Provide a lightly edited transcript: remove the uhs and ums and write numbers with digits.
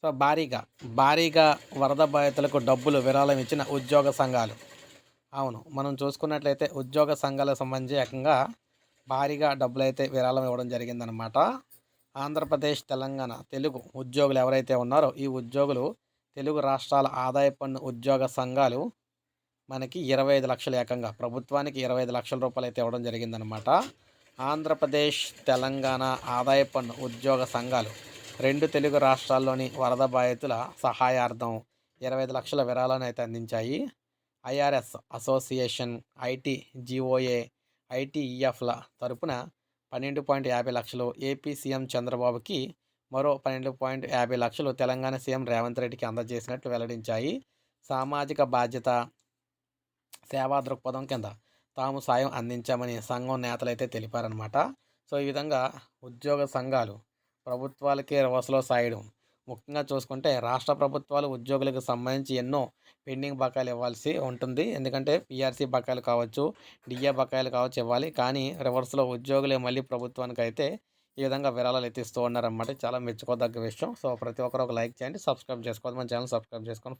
So, భారీగా వరద బాధితులకు డబ్బులు విరాళం ఇచ్చిన ఉద్యోగ సంఘాలు. అవును. మనం చూసుకున్నట్లయితే ఉద్యోగ సంఘాలకు సంబంధించి ఏకంగా భారీగా డబ్బులైతే విరాళం ఇవ్వడం జరిగిందనమాట. ఆంధ్రప్రదేశ్, తెలంగాణ తెలుగు ఉద్యోగులు ఎవరైతే ఉన్నారో ఈ ఉద్యోగులు తెలుగు రాష్ట్రాల ఆదాయ పన్ను ఉద్యోగ సంఘాలు మనకి 25,00,000 ఏకంగా ప్రభుత్వానికి 25,00,000 రూపాయలైతే ఇవ్వడం జరిగిందనమాట. ఆంధ్రప్రదేశ్, తెలంగాణ ఆదాయ పన్ను ఉద్యోగ సంఘాలు 2 తెలుగు రాష్ట్రాల్లోని వరద బాధితుల సహాయార్థం 25,00,000 విరాళాన్ని అయితే అందించాయి. ఐఆర్ఎస్ అసోసియేషన్, ఐటీజీఓఏ, ఐటీఈఎఫ్ల తరపున 12,50,00,000, ఏపీ సీఎం చంద్రబాబుకి మరో 12,50,00,000 తెలంగాణ సీఎం రేవంత్ రెడ్డికి అందజేసినట్లు వెల్లడించాయి. సామాజిక బాధ్యత, సేవా దృక్పథం కింద తాము సాయం అందించామని సంఘం నేతలైతే తెలిపారనమాట. సో, ఈ విధంగా ఉద్యోగ సంఘాలు ప్రభుత్వాలకే రివర్స్‌లో సాయడం. ముఖ్యంగా చూసుకుంటే రాష్ట్ర ప్రభుత్వాలు ఉద్యోగులకు సంబంధించి ఎన్నో పెండింగ్ బకాయిలు ఇవ్వాల్సి ఉంటుంది. ఎందుకంటే పీఆర్సీ బకాయిలు కావచ్చు, డిఏ బకాయిలు కావచ్చు ఇవ్వాలి. కానీ రివర్స్‌లో ఉద్యోగులే మళ్ళీ ప్రభుత్వానికైతే ఈ విధంగా విరాళాలు అయితే ఇస్తూ ఉన్నారన్నమాట. చాలా మెచ్చుకోదగ్గ విషయం. సో, ప్రతి ఒక్కరు ఒక లైక్ చేయండి. సబ్స్క్రైబ్ చేసుకోవద్దు. మన ఛానల్ సబ్స్క్రైబ్ చేసుకొని